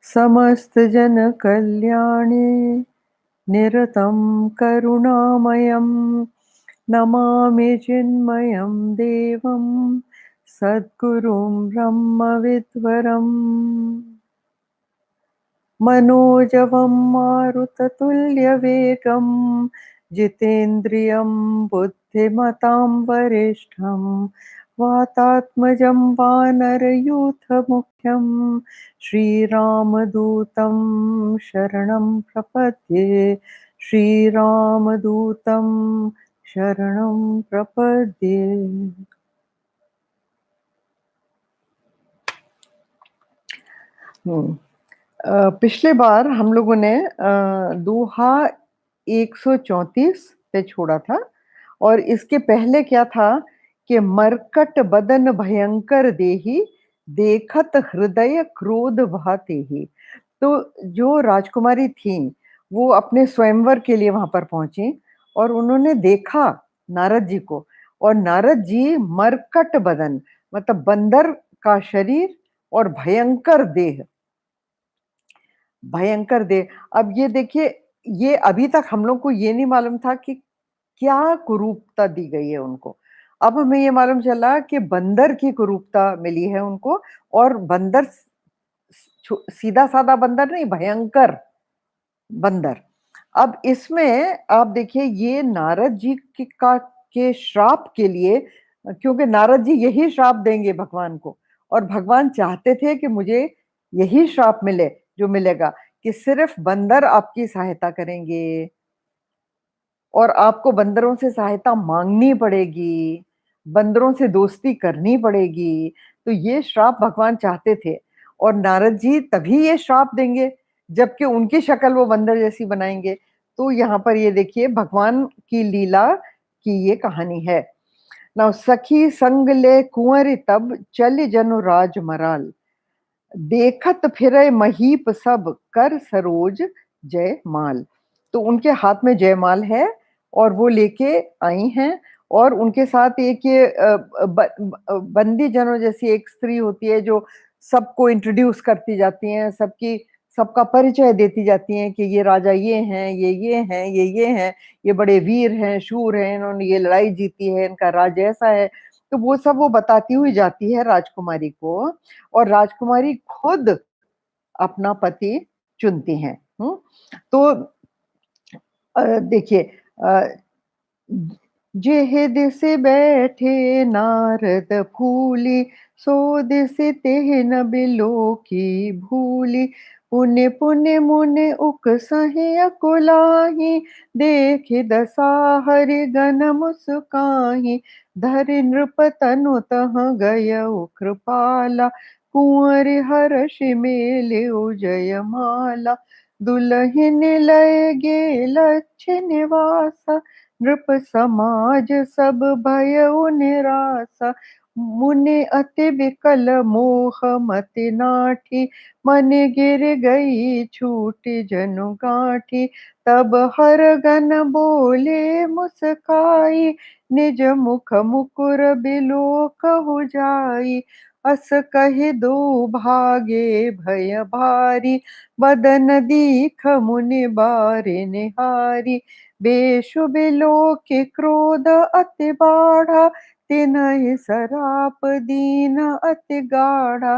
समस्त जन कल्याणे निरतं करुणामयं नमामि चिन्मयं देवं सद्गुरुं ब्रह्मविद्वरम् मनोजवं मारुततुल्यवेगं जितेन्द्रियं बुद्धिमतां वरिष्ठं वातात्मजं वानरयूथमुख्यं श्रीरामदूतं शरणं प्रपद्ये श्रीरामदूतं शरणं प्रपद्ये। पिछले बार हम लोगों ने दोहा 134 पे छोड़ा था और इसके पहले क्या था कि मरकट बदन भयंकर देहि देखत हृदय क्रोध भातेहि। तो जो राजकुमारी थी वो अपने स्वयंवर के लिए वहां पर पहुंची और उन्होंने देखा नारद जी को, और नारद जी मरकट बदन मतलब बंदर का शरीर और भयंकर देह, भयंकर दे। अब ये देखिए, ये अभी तक हम लोग को ये नहीं मालूम था कि क्या कुरूपता दी गई है उनको। अब हमें ये मालूम चला कि बंदर की कुरूपता मिली है उनको, और बंदर सीधा साधा बंदर नहीं, भयंकर बंदर। अब इसमें आप देखिए ये नारद जी के श्राप के लिए, क्योंकि नारद जी यही श्राप देंगे भगवान को, और भगवान चाहते थे कि मुझे यही श्राप मिले जो मिलेगा, कि सिर्फ बंदर आपकी सहायता करेंगे और आपको बंदरों से सहायता मांगनी पड़ेगी, बंदरों से दोस्ती करनी पड़ेगी। तो ये श्राप भगवान चाहते थे, और नारद जी तभी ये श्राप देंगे जबकि उनकी शक्ल वो बंदर जैसी बनाएंगे। तो यहाँ पर ये देखिए भगवान की लीला की ये कहानी है। ना सखी संग ले कुंवर तब चल जनु राज मराल, देखत फिरे महीप सब कर सरोज जयमाल। तो उनके हाथ में जयमाल है और वो लेके आई हैं, और उनके साथ एक ये बंदी जनों जैसी एक स्त्री होती है जो सबको इंट्रोड्यूस करती जाती हैं, सबका परिचय देती जाती हैं कि ये राजा ये हैं, ये हैं, ये हैं, ये बड़े वीर हैं, शूर हैं, इन्होंने ये लड़ाई जीती है, इनका राज ऐसा है। तो वो सब वो बताती हुई जाती है राजकुमारी को, और राजकुमारी खुद अपना पति चुनती हैं। तो देखिए, जेह दिस बैठे नारद फूली, सो दिस तेह न बिलो की भूली, पुण्य पुण्य मुनि उक सही अकुलाही, देख दशा हरि गण मुस्काही, धरि नृप तनु तह गय कृपाला, कुंवर हर्ष मेले जयमाला, दुलहिन लय गे लक्ष्य निवासा, नृप समाज सब भयउ निरासा, मुनि अति विकल मोह मति नाठी, मन गिर गई छूट जनु गांठी, तब हर गन बोले मुस्काई, निज मुख मुकुर बिलोक हो जाई, अस कहि दो भागे भय भारी, बदन दीख मुनि बारे निहारी, बेशु बिलोक क्रोध अति बाढ़ा, तिन्हि सराप दीन अति गाढ़ा,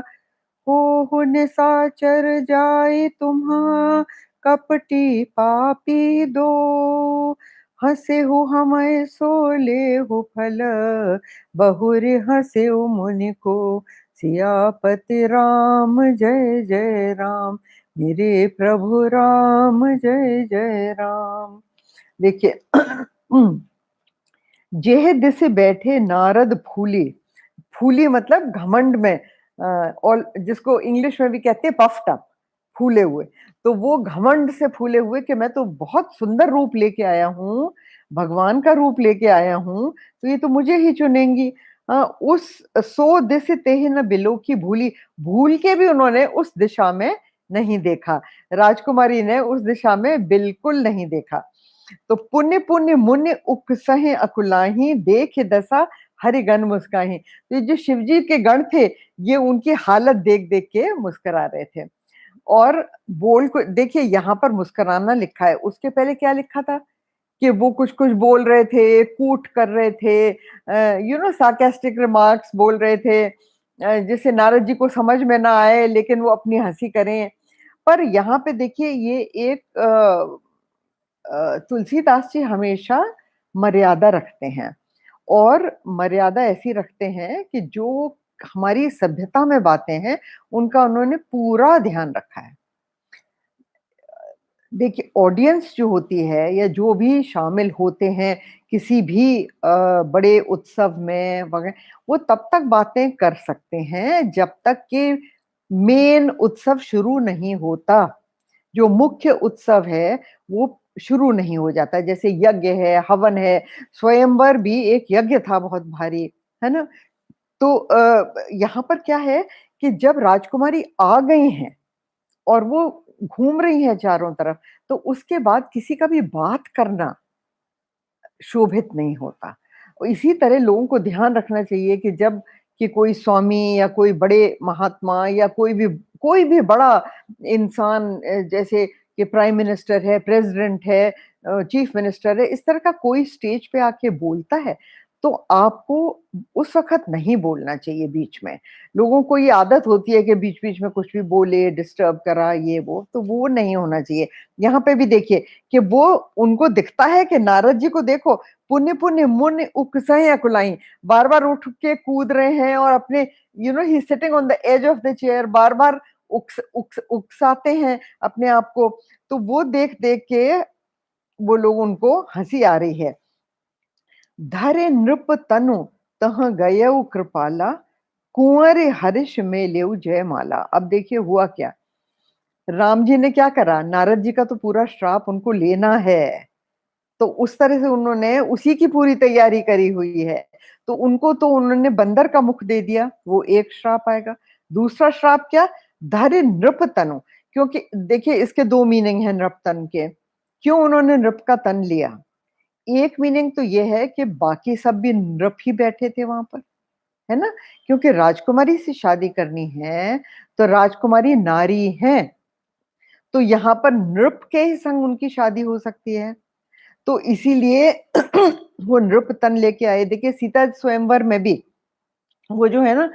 हो निशाचर जाय तुम्हा, कपटी पापी दो, हंसे हो हमय सो ले हो फल, बहुर हंसे मुनि को, सियापति राम जय जय राम, मेरे प्रभु राम जय जय राम। देखिए, जेह दिस बैठे नारद फूली, फूली मतलब घमंड में, और जिसको इंग्लिश में भी कहते हैं पफ्ड अप, फूले हुए। तो वो घमंड से फूले हुए कि मैं तो बहुत सुंदर रूप लेके आया हूँ, भगवान का रूप लेके आया हूँ, तो ये तो मुझे ही चुनेंगी। उस सो दिस तेह न बिलो की भूली, भूल के भी उन्होंने उस दिशा में नहीं देखा, राजकुमारी ने उस दिशा में बिल्कुल नहीं देखा। तो पुण्य पुण्य मुनि उकसहि अकुलाही, देख दशा हरिगण मुस्काही। तो ये जो शिवजी के गण थे, ये उनकी हालत देख देख के मुस्कुरा रहे थे। और बोल को देखिए यहाँ पर मुस्कुराना लिखा है, उसके पहले क्या लिखा था कि वो कुछ-कुछ बोल रहे थे, कूट कर रहे थे, सार्कास्टिक रिमार्क्स बोल रहे थे, जिससे नारद जी को समझ में ना आए लेकिन वो अपनी हँसी करें। पर यहाँ पे देखिए ये एक तुलसीदास जी हमेशा मर्यादा रखते हैं और मर्यादा ऐसी रखते हैं कि जो हमारी सभ्यता में बातें हैं, उनका उन्होंने पूरा ध्यान रखा है। देखिए ऑडियंस जो होती है या जो भी शामिल होते हैं किसी भी बड़े उत्सव में वगैरह, वो तब तक बातें कर सकते हैं जब तक कि मेन उत्सव शुरू नहीं होता। जो मुख्य उत्सव है वो शुरू नहीं हो जाता। जैसे यज्ञ है, हवन है, स्वयंवर भी एक यज्ञ था बहुत भारी, है ना? तो यहाँ पर क्या है कि जब राजकुमारी आ गई हैं और वो घूम रही हैं चारों तरफ, तो उसके बाद किसी का भी बात करना शोभित नहीं होता। इसी तरह लोगों को ध्यान रखना चाहिए कि जब कि कोई स्वामी या कोई बड़े महात्मा या कोई भी बड़ा इंसान, जैसे कि प्राइम मिनिस्टर है, प्रेज़िडेंट है, चीफ मिनिस्टर है, इस तरह का कोई स्टेज पे आके बोलता है, तो आपको उस वक़्त नहीं बोलना चाहिए बीच में। लोगों को ये आदत होती है कि बीच-बीच में कुछ भी बोले, डिस्टर्ब करा, ये वो, तो वो नहीं होना चाहिए। यहाँ पे भी देखिए कि वो उनको दिखता है कि नारद जी को देखो, पुण्य पुण्य मुन उकसहें अकुलाईं, बार-बार उठ के कूद रहे हैं और अपने ही is sitting on the edge of the chair, बार-बार उकसाते हैं अपने आप को। तो वो देख-देख के वो लोग उनको हँसी आ रही है। धरे नृप तनु तह गयउ कृपाला, कुँवर हर्ष में लेऊ जयमाला। अब देखिए हुआ क्या, राम जी ने क्या करा, नारद जी का तो पूरा श्राप उनको लेना है। तो उस तरह से उन्होंने उसी की पूरी तैयारी करी हुई है। तो उनको तो उन्होंने बंदर का मुख दे दिया, वो एक श्राप आएगा। दूसरा श्राप क्या? धरि नृप तनु, क्योंकि देखिए इसके 2 मीनिंग हैं नृप तन के। क्यों उन्होंने नृप का तन लिया? एक मीनिंग तो ये है कि बाकी सब भी नृप ही बैठे थे वहाँ पर, है ना? क्योंकि राजकुमारी से शादी करनी है, तो राजकुमारी नारी हैं, तो यहाँ पर नृप के ही संग उनकी शादी हो सकती है। तो इसीलिए वो नृप तन लेके आए। देखिए सीता स्वयंवर में भी वो जो है ना,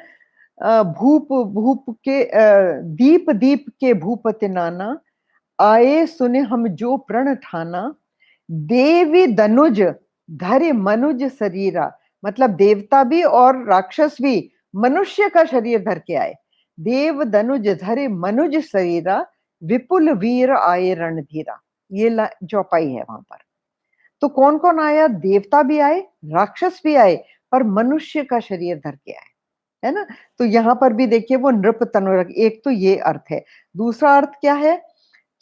भूप भूप के दीप दीप के भूपति नाना, आए सुने हम जो प्रण ठाना, देवी दनुज धरि मनुज शरीरा, मतलब देवता भी और राक्षस भी मनुष्य का शरीर धर के आए। देव दनुज धरि मनुज शरीरा, विपुल वीर आए रणधीरा। ये चौपाई है वहां पर। तो कौन-कौन आया? देवता भी आए, राक्षस भी आए, पर मनुष्य का शरीर धर के आए, है ना? तो यहाँ पर भी देखिए वो नृप तनु, एक तो ये अर्थ है। दूसरा अर्थ क्या है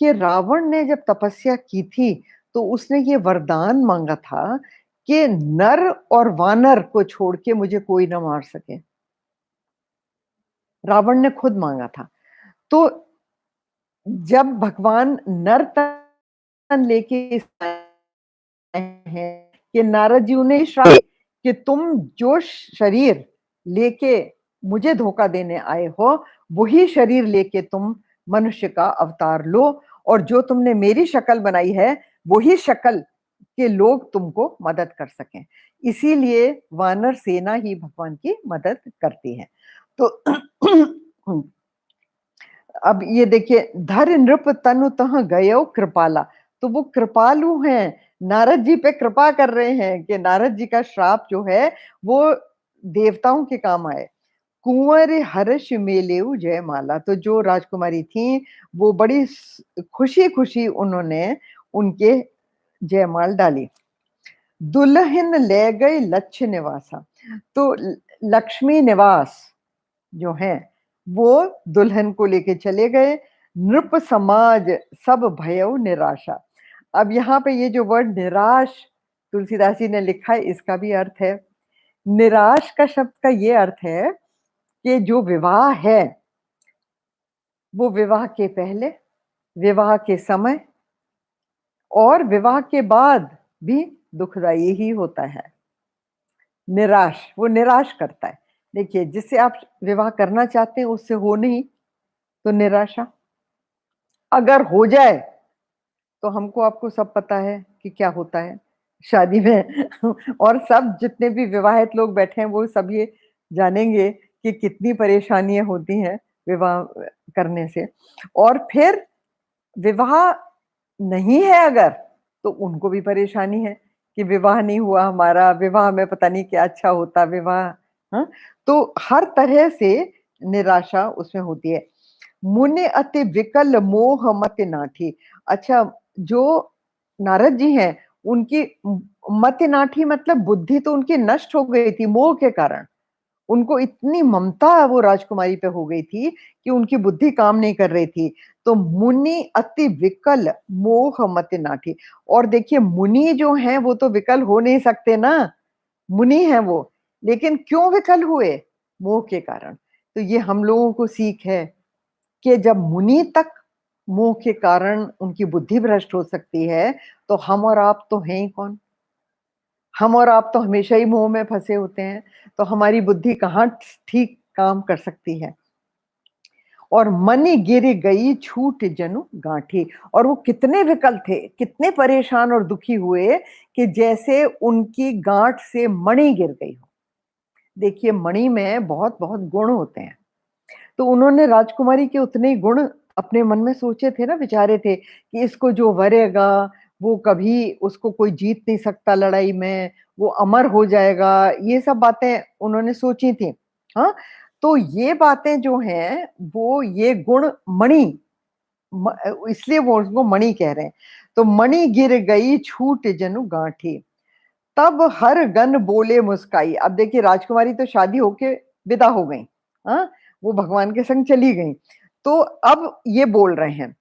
कि रावण ने जब तपस्या की थी, तो उसने ये वरदान माँगा था कि नर और वानर को छोड़ के मुझे कोई ना मार सके। रावण ने खुद माँगा था। तो जब भगवान नर तन लेके इस हैं कि नारद जी उन्हें श्राप कि तुम जो शरीर लेके मुझे धोखा देने आए हो, वही शरीर लेके तुम मनुष्य का अवतार लो और जो तुमने मेरी शक्ल बनाई है, वही शक्ल के लोग तुमको मदद कर सकें। इसीलिए वानर सेना ही भगवान की मदद करती है। तो अब ये देखिए, धर नृप तनु तह गयो कृपाला, तो वो कृपालु हैं, नारद जी पे कृपा कर रहे हैं कि नारद जी का श्राप जो है वो देवताओं के काम आए। कुंवर हर्ष मेलेऊ जयमाला, तो जो राजकुमारी थी वो बड़ी खुशी-खुशी उन्होंने उनके जयमाल डाली। दुल्हन ले गई लक्ष्य निवासा, तो लक्ष्मी निवास जो हैं, वो दुल्हन को लेके चले गए। नृप समाज सब भयउ निराशा। अब यहाँ पे ये जो वर्ड निराश तुलसीदास जी ने लिखा है, इसका भी अर्थ है। निराश का शब्द का ये अर्थ है कि जो विवाह है, वो विवाह के पहले, विवाह के समय और विवाह के बाद भी दुखदाई ही होता है। निराश, वो निराश करता है। देखिए, जिससे आप विवाह करना चाहते हैं उससे हो नहीं, तो निराशा। अगर हो जाए तो हमको आपको सब पता है कि क्या होता है शादी में और सब जितने भी विवाहित लोग बैठे हैं वो सब ये जानेंगे कि कितनी परेशानियां होती हैं विवाह करने से। और फिर विवाह नहीं है अगर, तो उनको भी परेशानी है कि विवाह नहीं हुआ हमारा, विवाह में पता नहीं क्या अच्छा होता विवाह। हाँ, तो हर तरह से निराशा उसमें होती है। मुनि अति विकल मोह मति नाठी। अच्छा, जो नारद जी हैं, उनकी मति नाठी मतलब बुद्धि तो उनकी नष्ट हो गई थी मोह के कारण। उनको इतनी ममता वो राजकुमारी पे हो गई थी कि उनकी बुद्धि काम नहीं कर रही थी। तो मुनि अति विकल मोह मति नाठी। और देखिए मुनि जो हैं वो तो विकल हो नहीं सकते ना, मुनि हैं वो, लेकिन क्यों विकल हुए? मोह के कारण। तो ये हम लोगों को सीख है कि जब मुनि तक मोह के कारण उनकी बुद्धि भ्रष्ट हो सकती है, तो हम और आप तो हैं ही कौन? हम और आप तो हमेशा ही मोह में फंसे होते हैं, तो हमारी बुद्धि कहाँ ठीक काम कर सकती है। और मनि गिर गई छूट जनु गांठी। और वो कितने विकल थे, कितने परेशान और दुखी हुए कि जैसे उनकी गांठ से मणि गिर गई हो। देखिए मणि में बहुत बहुत गुण होते हैं, तो उन्होंने राजकुमारी के उतने ही गुण अपने मन में सोचे थे ना, विचारे थे कि इसको जो वरेगा वो कभी उसको कोई जीत नहीं सकता लड़ाई में, वो अमर हो जाएगा, ये सब बातें उन्होंने सोची थी। हाँ, तो ये बातें जो हैं वो ये गुण मणि, इसलिए वो उसको मणि कह रहे हैं। तो मणि गिर गई छूट जनु गांठी, तब हर गन बोले मुस्काई। अब देखिए राजकुमारी तो शादी होके विदा हो गई, हाँ, वो भगवान के संग चली गई। तो अब ये बोल रहे हैं,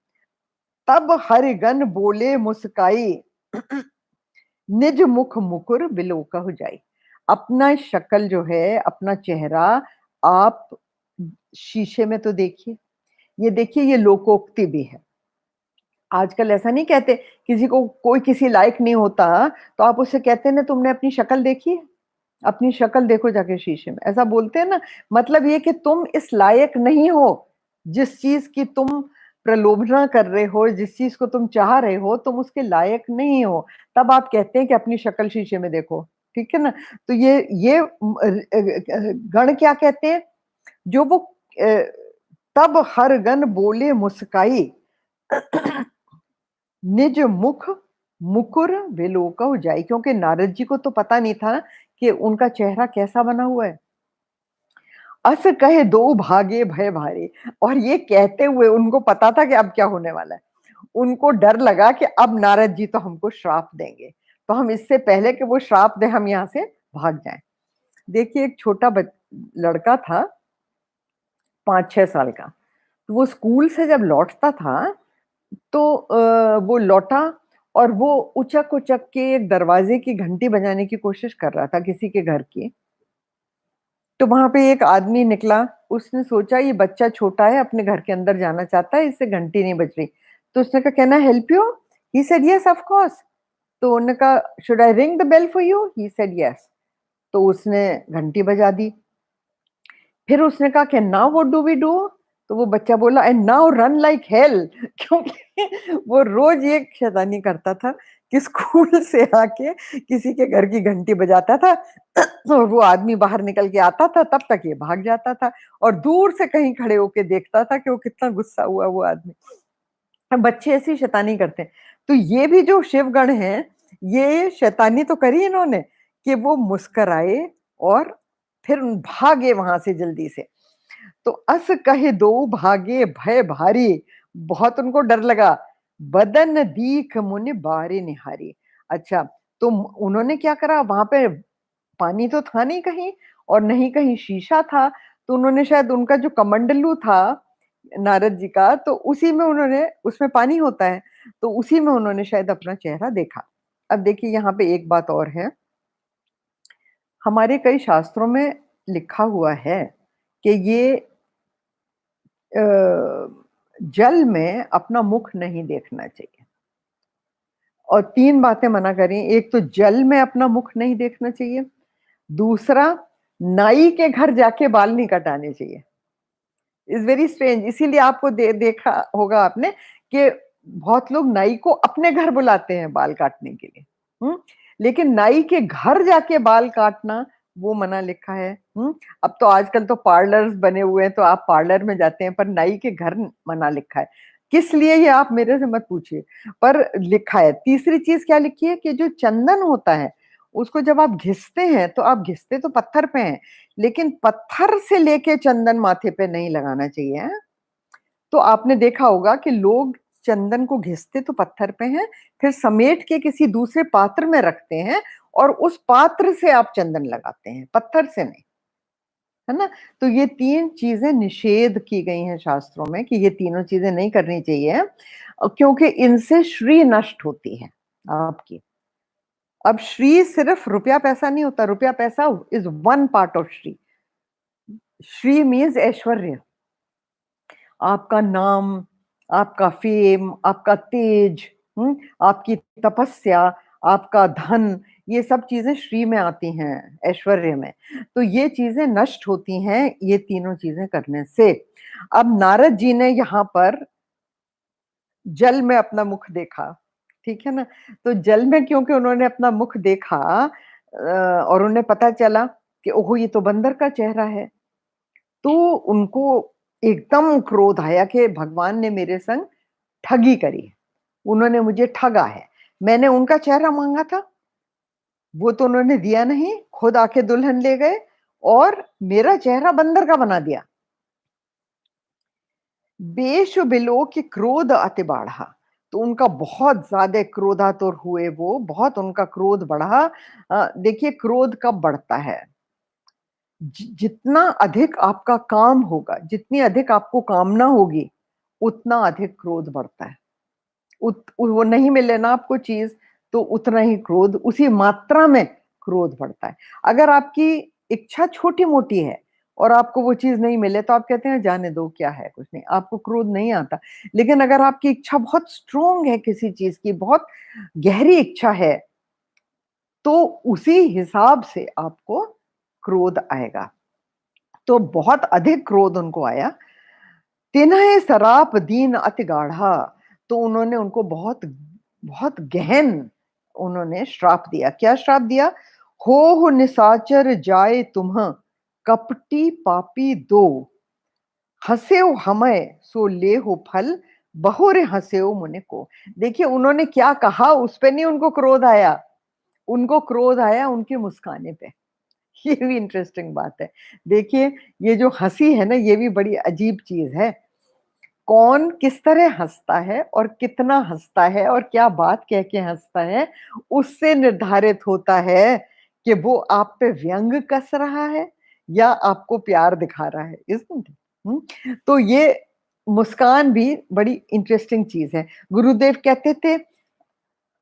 तब हर गन बोले मुस्काई निज मुख मुकुर बिलोकहु जाई। अपना शक्ल जो है, अपना चेहरा आप शीशे में तो देखिए, ये देखिए ये लोकोक्ति भी है। आजकल ऐसा नहीं कहते, किसी को कोई किसी लायक नहीं होता, तो आप उससे कहते हैं ना तुमने अपनी शक्ल देखी है? अपनी शक्ल देखो जाके शीशे में, ऐसा बोलते हैं ना। मतलब ये कि तुम इस लायक नहीं हो, जिस चीज की तुम प्रलोभना कर रहे हो, जिस चीज को तुम चाह रहे हो, तुम उसके लायक नहीं हो। तब आप कहते हैं कि अपनी शक्ल शीशे में देखो, ठीक है ना। तो ये गण क्या कहते हैं, जो वो अ, तब हर गण बोले मुस्काई निज मुख मुकुर विलोकहु जाई। क्योंकि नारद जी को तो पता नहीं था कि उनका चेहरा कैसा बना हुआ है। अस कहे दो भागे भय भारे। और ये कहते हुए उनको पता था कि अब क्या होने वाला है। उनको डर लगा कि अब नारद जी तो हमको श्राप देंगे, तो हम इससे पहले कि वो श्राप दें हम यहाँ से भाग जाएं। देखिए एक छोटा लड़का था 5-6 साल का, तो वो स्कूल से जब लौटता था तो वो लौटा और वो उचक-उचक के एक दरवाजे की घंटी बजाने की कोशिश कर रहा था किसी के घर की। तो वहाँ पे एक आदमी निकला, उसने सोचा ये बच्चा छोटा है, अपने घर के अंदर जाना चाहता है, इससे घंटी नहीं बज रही। तो उसने कहा, "can I help you?" He said, "yes of course." तो उन्होंने कहा, "should I ring the bell for you?" He said, "yes." तो उसने घंटी बजा दी। फिर उसने कहा कि now what do we do? तो वो बच्चा बोला, and now run like hell. क्योंकि वो रोज ये शैतानी करता था कि स्कूल से आके किसी के घर की घंटी बजाता था और वो आदमी बाहर निकल के आता था, तब तक ये भाग जाता था और दूर से कहीं खड़े होके देखता था कि वो कितना गुस्सा हुआ वो आदमी। अब बच्चे ऐसी शैतानी करते हैं। तो ये भी जो शिवगण हैं, ये शैतानी तो करी इन्होंने कि वो मुस्कुराए और फिर भागे वहां से जल्दी से। तो अस कहे दो भागे भय भारी, बहुत उनको डर लगा। बदन दीख मुनि बारे निहारी। अच्छा, तो उन्होंने क्या करा, वहां पे पानी तो था नहीं कहीं और नहीं कहीं शीशा था, तो उन्होंने शायद उनका जो कमंडलू था नारद जी का, तो उसी में उन्होंने, उसमें पानी होता है, तो उसी में उन्होंने शायद अपना चेहरा देखा। अब देखिए यहाँ पे एक बात और है, हमारे कई शास्त्रों में लिखा हुआ है कि ये अ, जल में अपना मुख नहीं देखना चाहिए और 3 बातें मना करी। एक तो जल में अपना मुख नहीं देखना चाहिए, दूसरा नाई के घर जाके बाल नहीं कटाने चाहिए, इज़ वेरी स्ट्रेंज। इसीलिए आपको देखा होगा आपने कि बहुत लोग नाई को अपने घर बुलाते हैं बाल काटने के लिए। लेकिन नाई के घर जाके बाल काटना वो मना लिखा है। अब तो आजकल तो पार्लर्स बने हुए हैं, तो आप पार्लर में जाते हैं, पर नाई के घर मना लिखा है। किस लिए, ये आप मेरे से मत पूछिए, पर लिखा है। तीसरी चीज़ क्या लिखी है कि जो चंदन होता है, उसको जब आप घिसते हैं, तो आप घिसते तो पत्थर पे हैं, लेकिन पत्थर से लेके चंदन माथे पे नहीं लगाना चाहिए, हैं? तो आपने देखा होगा कि लोग चंदन को घिसते तो पत्थर पे हैं, फिर समेट के किसी दूसरे पात्र में रखते हैं और उस पात्र से आप चंदन लगाते हैं, पत्थर से नहीं, है ना? तो ये 3 चीज़ें निषेध की गई हैं शास्त्रों में कि ये तीनों चीज़ें नहीं करनी चाहिए, क्योंकि इनसे श्री नष्ट होती है आपकी। अब श्री सिर्फ रुपया-पैसा नहीं होता, रुपया-पैसा is one part of Shri. Shri means ऐश्वर्य। आपका नाम, आपका फ़ेम, आपका तेज, आपकी तपस्या, आपका धन, ये सब चीज़ें श्री में आती हैं, ऐश्वर्य में। तो ये चीज़ें नष्ट होती हैं, ये तीनों चीज़ें करने से। अब नारद जी ने यहाँ पर जल में अपना मुख देखा, ठीक है ना? तो जल में क्योंकि उन्होंने अपना मुख देखा और उन्हें पता चला कि ओहो! ये तो बंदर का चेहरा है। तो उनको एकदम क्रोध आया कि भगवान ने मेरे संग ठगी करी है, उन्होंने मुझे ठगा है। मैंने उनका चेहरा माँगा था, वो तो उन्होंने दिया नहीं, खुद आके दुल्हन ले गए और मेरा चेहरा बंदर का बना दिया। बेश बिलो कि क्रोध अति बाढ़ा, तो उनका बहुत ज़्यादा क्रोधातुर हुए वो, बहुत उनका क्रोध बढ़ा। देखिए क्रोध कब बढ़ता है? जितना अधिक आपका काम होगा, जितनी अधिक आपको कामना होगी, उतना अधिक क्रोध बढ़ता है। वो नहीं मिले ना आपको चीज़, तो उतना ही क्रोध, उसी मात्रा में क्रोध बढ़ता है। अगर आपकी इच्छा छोटी-मोटी है और आपको वो चीज़ नहीं मिले, तो आप कहते हैं जाने दो, क्या है, कुछ नहीं, आपको क्रोध नहीं आता। लेकिन अगर आपकी इच्छा बहुत स्ट्रॉन्ग है किसी चीज़ की, बहुत गहरी इच्छा है, तो उसी हिसाब से आपको क्रोध आएगा। तो बहुत अधिक क्रोध उनको आया। तिन्हि सराप दीन अति गाढ़ा, तो उन्होंने उनको बहुत बहुत गहन उन्होंने श्राप दिया। क्या श्राप दिया? हो निशाचर जाए तुम्ह, कपटी पापी दो, हँस्यो हमै सो लेहु फल, बहुरे हँस्यो मुनि को। देखिए उन्होंने क्या कहा, उस पे नहीं उनको क्रोध आया, उनको क्रोध आया उनकी मुस्काने पे। ये भी इंटरेस्टिंग बात है। देखिए, ये जो हँसी है ना, ये भी बड़ी अजीब चीज़ है। कौन किस तरह हँसता है और कितना हँसता है और क्या बात कह के हँसता है, उससे निर्धारित होता है कि वो आप पे व्यंग कस रहा है या आपको प्यार दिखा रहा है, इज़न्ट इट? तो ये मुस्कान भी बड़ी इंटरेस्टिंग चीज़ है। गुरुदेव कहते थे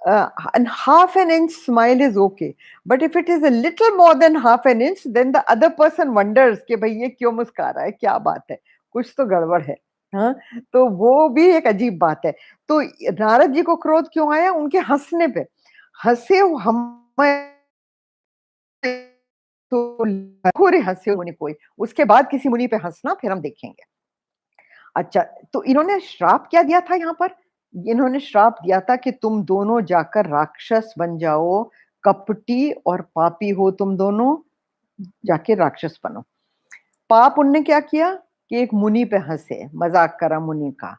and half an inch smile is okay, but if it is a little more than half an inch, then the other person wonders कि भाई ये क्यों मुस्कुरा रहा है, क्या बात है, कुछ तो गड़बड़ है। हाँ, तो वो भी एक अजीब बात है। तो नारद जी को क्रोध क्यों आया? उनके हंसने पे। हंसे हम तो पूरे हंसे मुनि कोई, उसके बाद किसी मुनि पे हंसना फिर हम देखेंगे। अच्छा, तो इन्होंने श्राप क्या दिया था यहाँ पर? इन्होंने श्राप दिया था कि तुम दोनों जाकर राक्षस बन जाओ, कपटी और पापी हो तुम दोनों, जाके राक्षस बनो। पाप उनने क्या किया कि एक मुनि पे हँसे, मज़ाक करा मुनि का।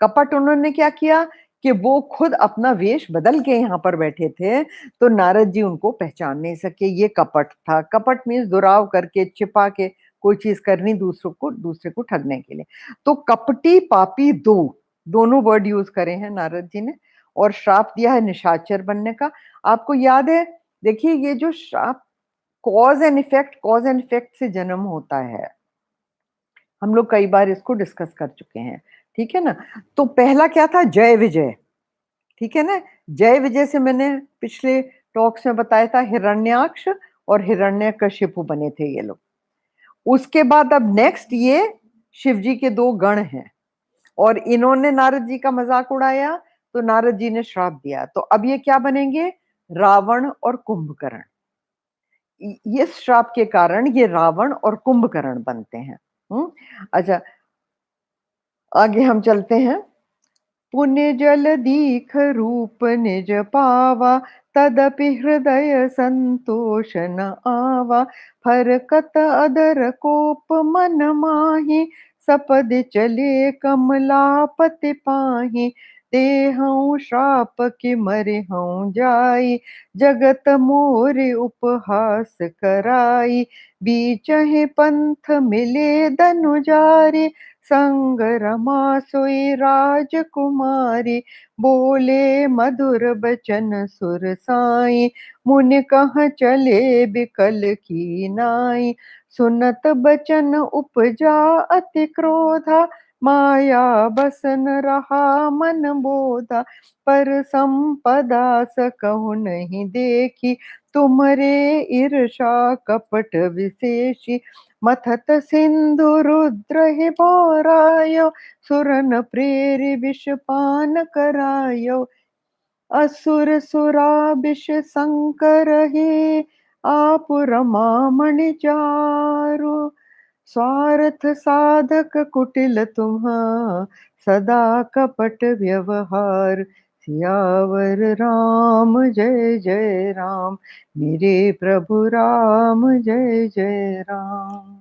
कपट उन्होंने क्या किया कि वो खुद अपना वेश बदल के यहाँ पर बैठे थे, तो नारद जी उनको पहचान नहीं सके, ये कपट था। कपट मीन्स दुराव करके, छिपा के कोई चीज़ करनी दूसरे को ठगने के लिए। तो कपटी, पापी दोनों वर्ड यूज़ करे हैं नारद जी ने और श्राप दिया है निशाचर बनने का। आपको याद है, देखिए ये जो श्राप कॉज़ एंड इफेक्ट से जन्म होता है। हम लोग कई बार इसको डिस्कस कर चुके हैं, ठीक है ना? तो पहला क्या था? जय विजय, ठीक है ना? जय विजय से मैंने पिछले टॉक्स में बताया था हिरण्याक्ष और हिरण्यकशिपु बने थे ये लोग। उसके बाद अब नेक्स्ट ये शिव जी के 2 गण हैं और इन्होंने नारद जी का मज़ाक उड़ाया, तो नारद जी ने श्राप दिया। तो अब ये क्या बनेंगे? रावण और कुंभकर्ण। इस श्राप के कारण ये रावण और कुंभकर्ण बनते हैं। अच्छा, आगे हम चलते हैं। पुण्य जल दीख रूप निज पावा, तदपि हृदय संतोष न आवा। फरकत अधर कोप मन माहि, सपद चले कमलापति पाहि। देहऊँ श्राप कि मरिहऊँ जाई, जगत मोरे उपहास कराई। बीचहि पंथ मिले दनुजारी, संग रमा सोई राजकुमारी। बोले मधुर बचन सुर साई, मुनि कहाँ चले बिकल की नाई। सुनत बचन उपजा अति क्रोधा, माया बसन रहा मन बोधा। पर संपदा सकहु नहीं देखी, तुम्हरे ईर्षा कपट विशेषी। मथत सिंधु रुद्र ही भौरायो, सुरन प्रेरि विष पान करायो। असुर सुराबिष संकर हे, आप रमामणि चारु। स्वार्थ साधक कुटिल तुम्हा, सदा कपट व्यवहार। सियावर राम जय जय राम, मेरे प्रभु राम जय जय राम।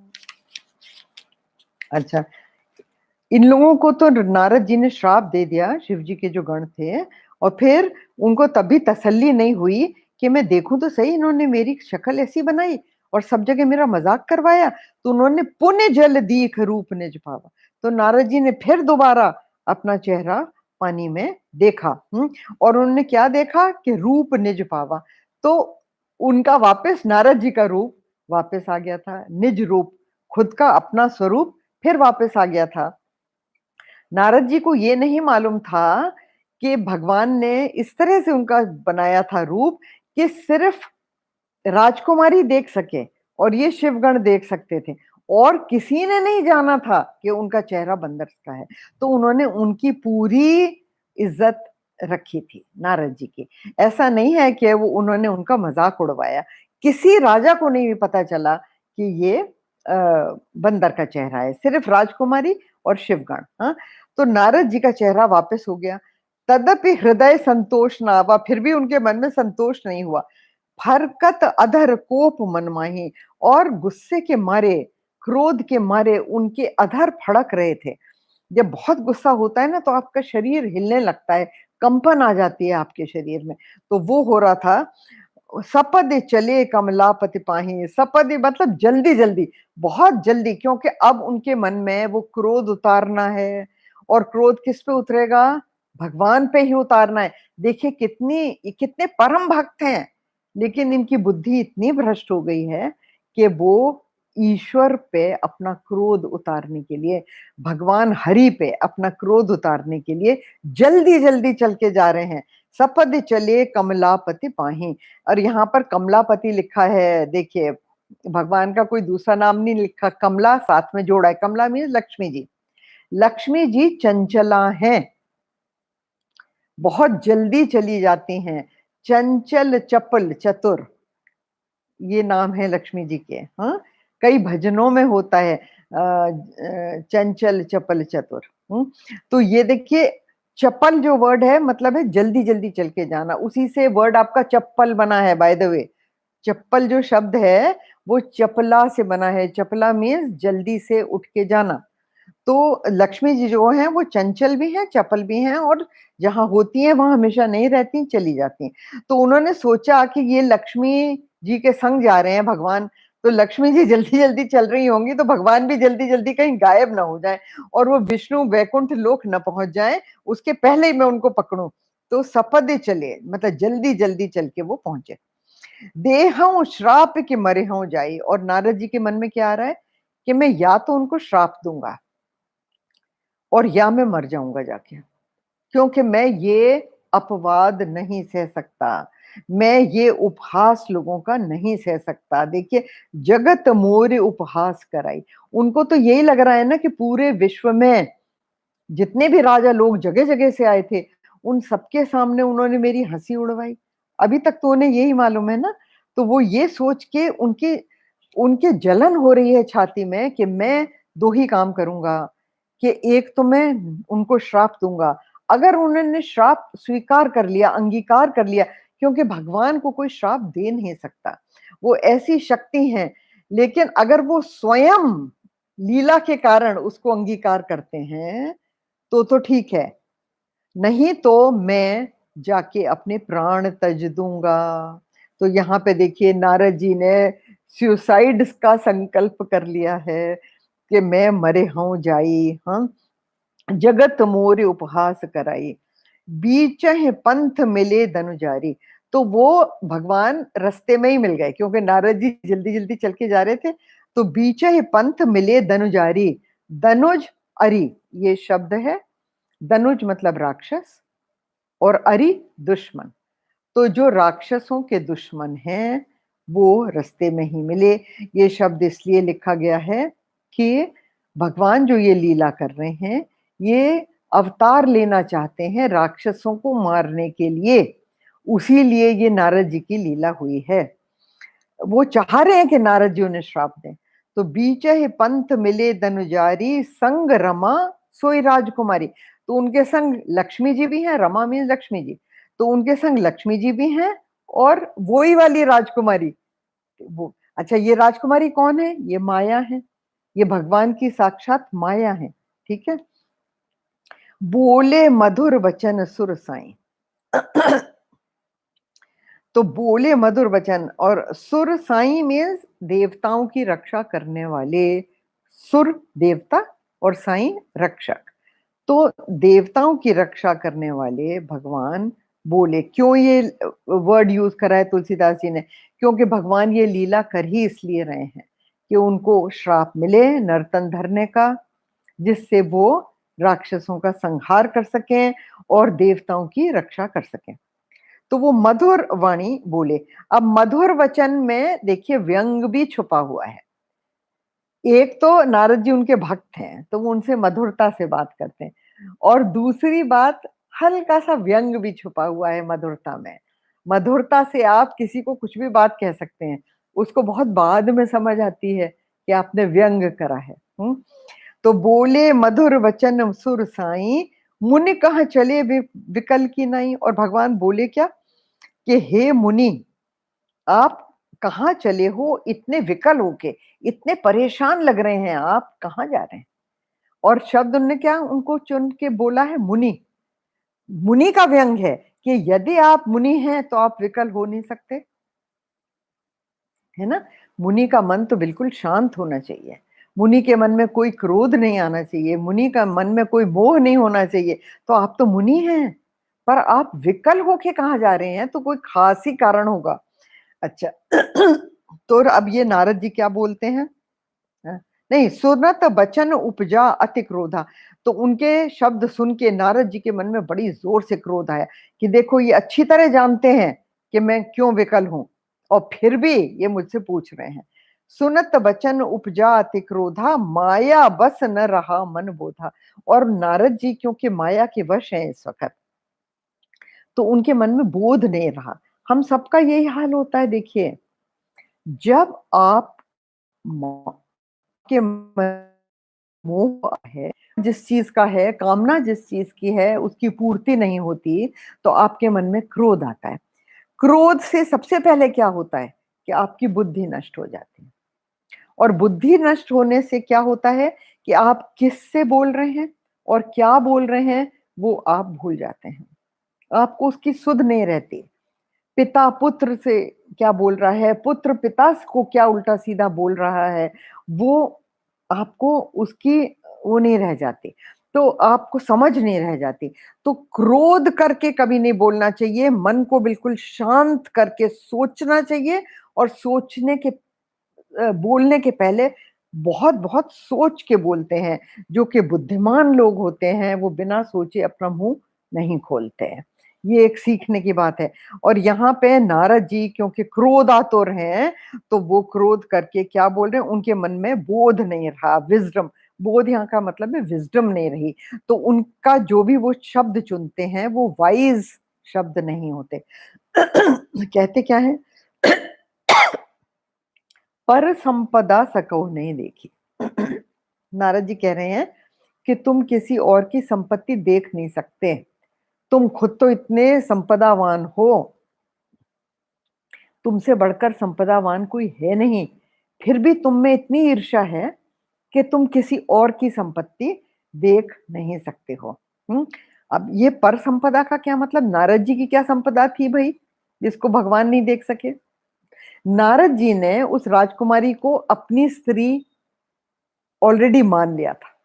अच्छा, इन लोगों को तो नारद जी ने श्राप दे दिया, शिव जी के जो गण थे, और फिर उनको तभी तसल्ली नहीं हुई कि मैं देखूं तो सही, इन्होंने मेरी शक्ल ऐसी बनाई और सब जगह मेरा मजाक करवाया। तो उन्होंने पुण्य जल दीख रूप निज पावा। तो नारद जी ने फिर दोबारा अपना चेहरा पानी में देखा। और उन्होंने क्या देखा कि रूप निज पावा। तो उनका वापस नारद जी का रूप वापस आ गया था, निज रूप, खुद का अपना स्वरूप फिर वापस आ गया था। नारद जी को ये नहीं मालूम था कि भगवान ने इस तरह से उनका बनाया था रूप कि सिर्फ राजकुमारी देख सके और ये शिवगण देख सकते थे, और किसी ने नहीं जाना था कि उनका चेहरा बंदर का है। तो उन्होंने उनकी पूरी इज्जत रखी थी नारद जी की। ऐसा नहीं है कि वो उन्होंने उनका मजाक उड़वाया। किसी राजा को नहीं पता चला कि ये बंदर का चेहरा है, सिर्फ राजकुमारी और शिवगण। हाँ, तो नारद जी का चेहरा वापस हो गया। तदपि हृदय संतोष न आवा, फिर भी उनके मन में संतोष नहीं हुआ। फरकत अधर कोप मन माही, और गुस्से के मारे, क्रोध के मारे उनके अधर फड़क रहे थे। जब बहुत गुस्सा होता है ना तो आपका शरीर हिलने लगता है, कंपन आ जाती है आपके शरीर में। तो वो हो रहा था। सपद चले कमलापति पाही, सपद मतलब जल्दी जल्दी, बहुत जल्दी, क्योंकि अब उनके मन में वो क्रोध उतारना है। और क्रोध किस पे उतरेगा? भगवान पे ही उतारना है। देखिए कितने परम भक्त हैं, लेकिन इनकी बुद्धि इतनी भ्रष्ट हो गई है कि वो ईश्वर पे अपना क्रोध उतारने के लिए, भगवान हरि पे अपना क्रोध उतारने के लिए जल्दी जल्दी चल के जा रहे हैं। सपद चले कमलापति पाही। और यहाँ पर कमलापति लिखा है, देखिए भगवान का कोई दूसरा नाम नहीं लिखा, कमला साथ में जोड़ा है। कमला मीन्स लक्ष्मी जी। लक्ष्मी जी चंचला हैं, बहुत जल्दी चली जाती हैं। चंचल चपल चतुर, ये नाम है लक्ष्मी जी के। हाँ, कई भजनों में होता है चंचल चपल चतुर। तो ये देखिए, चपल जो वर्ड है मतलब है जल्दी जल्दी चल के जाना, उसी से वर्ड आपका चप्पल बना है, बाय द वे। चप्पल जो शब्द है वो चपला से बना है। चपला मीन्स जल्दी से उठ के जाना। तो लक्ष्मी जी जो हैं वो चंचल भी हैं, चपल भी हैं, और जहाँ होती हैं वहां हमेशा नहीं रहती, चली जाती हैं। तो उन्होंने सोचा कि ये लक्ष्मी जी के संग जा रहे हैं भगवान, तो लक्ष्मी जी जल्दी जल्दी चल रही होंगी तो भगवान भी जल्दी जल्दी कहीं गायब ना हो जाए और वो विष्णु वैकुंठ लोक न पहुंच जाए, उसके पहले ही मैं उनको पकड़ूं। तो सपदे चले मतलब जल्दी जल्दी चल के वो पहुंचे। देहऊं श्राप के मरे हूं जाई, और नारद जी के मन में क्या आ रहा है कि मैं या तो उनको श्राप दूंगा और या मैं मर जाऊंगा जाके, क्योंकि मैं ये अपवाद नहीं सह सकता, मैं ये उपहास लोगों का नहीं सह सकता। देखिए, जगत मोर उपहास कराई, उनको तो यही लग रहा है ना कि पूरे विश्व में जितने भी राजा लोग जगह जगह से आए थे, उन सबके सामने उन्होंने मेरी हंसी उड़वाई। अभी तक तो उन्हें यही मालूम है ना। तो वो ये सोच के उनके उनके जलन हो रही है छाती में कि मैं दो ही काम करूंगा, कि एक तो मैं उनको श्राप दूँगा। अगर उन्होंने श्राप स्वीकार कर लिया, अंगीकार कर लिया, क्योंकि भगवान को कोई श्राप दे नहीं सकता, वो ऐसी शक्ति हैं। लेकिन अगर वो स्वयं लीला के कारण उसको अंगीकार करते हैं, तो ठीक है, नहीं तो मैं जाके अपने प्राण त्यज दूँगा। तो यहाँ पे देखिए नारद जी ने सुसाइड का संकल्प कर लिया है कि मैं मरे हूँ जाई, हाँ, जगत मोर उपहास कराई, बीचहि पंथ मिले धनुजारी। तो वो भगवान रास्ते में ही मिल गए, क्योंकि नारद जी जल्दी-जल्दी चल के जा रहे थे, तो बीचहि पंथ मिले धनुजारी, धनुज अरि ये शब्द है। धनुज मतलब राक्षस और अरि दुश्मन। तो जो राक्षसों के दुश्मन हैं, वो रास्ते में ही मिले। ये शब्द इसलिए लिखा गया है कि भगवान जो ये लीला कर रहे हैं, ये अवतार लेना चाहते हैं राक्षसों को मारने के लिए। उसी लिए ये नारद जी की लीला हुई है। वो चाह रहे हैं कि नारद जी उन्हें श्राप दें। तो बीचहि पंथ मिले धनुजारी, संग रमा सोई राजकुमारी। तो उनके संग लक्ष्मी जी भी हैं, रमा मीन्स लक्ष्मी जी। तो उनके संग लक्ष्मी जी भी हैं और वही वाली राजकुमारी, वो अच्छा, ये राजकुमारी कौन है? ये माया है। ये भगवान की साक्षात माया है। ठीक है? बोले मधुर वचन सुर साईं। तो बोले मधुर वचन, और सुर साईं मीन्स देवताओं की रक्षा करने वाले। सुर देवता और साईं रक्षक। तो देवताओं की रक्षा करने वाले भगवान बोले। क्यों ये वर्ड यूज करा है तुलसीदास जी ने? क्योंकि भगवान ये लीला कर ही इसलिए रहे हैं कि उनको श्राप मिले नर्तन धरने का, जिससे वो राक्षसों का संहार कर सकें और देवताओं की रक्षा कर सकें। तो वो मधुर वाणी बोले। अब मधुर वचन में देखिए व्यंग भी छुपा हुआ है। एक तो नारद जी उनके भक्त हैं, तो वो उनसे मधुरता से बात करते हैं, और दूसरी बात, हल्का सा व्यंग भी छुपा हुआ है मधुरता में। मधुरता से आप किसी को कुछ भी बात कह सकते हैं, उसको बहुत बाद में समझ आती है कि आपने व्यंग करा है। तो बोले मधुर वचन सुर साई, मुनि कहाँ चले विकल की नाई। और भगवान बोले क्या कि हे मुनि, आप कहाँ चले हो इतने विकल होके, इतने परेशान लग रहे हैं, आप कहाँ जा रहे हैं? और शब्द उन्होंने क्या उनको चुन के बोला है? मुनि। मुनि का व्यंग है कि यदि आप मुनि हैं तो आप विकल हो नहीं सकते, है ना? मुनि का मन तो बिल्कुल शांत होना चाहिए। मुनि के मन में कोई क्रोध नहीं आना चाहिए, मुनि का मन में कोई मोह नहीं होना चाहिए। तो आप तो मुनि हैं, पर आप विकल होके कहाँ जा रहे हैं? तो कोई खास ही कारण होगा। अच्छा, तो अब ये नारद जी क्या बोलते हैं? नहीं, सुनत बचन उपजा अति क्रोधा। तो उनके शब्द सुन के नारद जी के मन में बड़ी जोर से क्रोध आया कि देखो, ये अच्छी तरह जानते हैं कि मैं क्यों विकल हूं, और फिर भी ये मुझसे पूछ रहे हैं। सुनत बचन उपजा अति क्रोधा, माया बस न रहा मन बोधा। और नारद जी क्योंकि माया के वश हैं इस वक्त, तो उनके मन में बोध नहीं रहा। हम सबका यही हाल होता है। देखिए, जब आप के मोह है, जिस चीज का है, कामना जिस चीज की है, उसकी पूर्ति नहीं होती, तो आपके मन में क्रोध आता है। क्रोध से सबसे पहले क्या होता है कि आपकी बुद्धि नष्ट हो जाती है, और बुद्धि नष्ट होने से क्या होता है कि आप किससे बोल रहे हैं और क्या बोल रहे हैं, वो आप भूल जाते हैं। आपको उसकी सुध नहीं रहती। पिता पुत्र से क्या बोल रहा है, पुत्र पिता को क्या उल्टा सीधा बोल रहा है, वो आपको उसकी वो नहीं रह जाती, तो आपको समझ नहीं रह जाती। तो क्रोध करके कभी नहीं बोलना चाहिए, मन को बिल्कुल शांत करके सोचना चाहिए, और सोचने के बोलने के पहले बहुत बहुत सोच के बोलते हैं। जो कि बुद्धिमान लोग होते हैं, वो बिना सोचे अपना मुंह नहीं खोलते हैं। ये एक सीखने की बात है। और यहाँ पे नारद जी क्योंकि क्रोधातुर हैं, तो वो क्रोध करके क्या बोल रहे हैं, उनके मन में बोध नहीं रहा, विजडम। बोध यहाँ का मतलब है विजडम नहीं रही, तो उनका जो भी वो शब्द चुनते हैं वो वाइज शब्द नहीं होते। कहते क्या है? पर संपदा सकौ नहीं देखी। नारद जी कह रहे हैं कि तुम किसी और की संपत्ति देख नहीं सकते। तुम खुद तो इतने संपदावान हो, तुमसे बढ़कर संपदावान कोई है नहीं, फिर भी तुम में इतनी ईर्ष्या है कि तुम किसी और की संपत्ति देख नहीं सकते हो। अब ये पर संपदा का क्या मतलब? नारद जी की क्या संपदा थी भाई, जिसको भगवान नहीं देख सके? नारद जी ने उस राजकुमारी को अपनी स्त्री ऑलरेडी मान लिया था।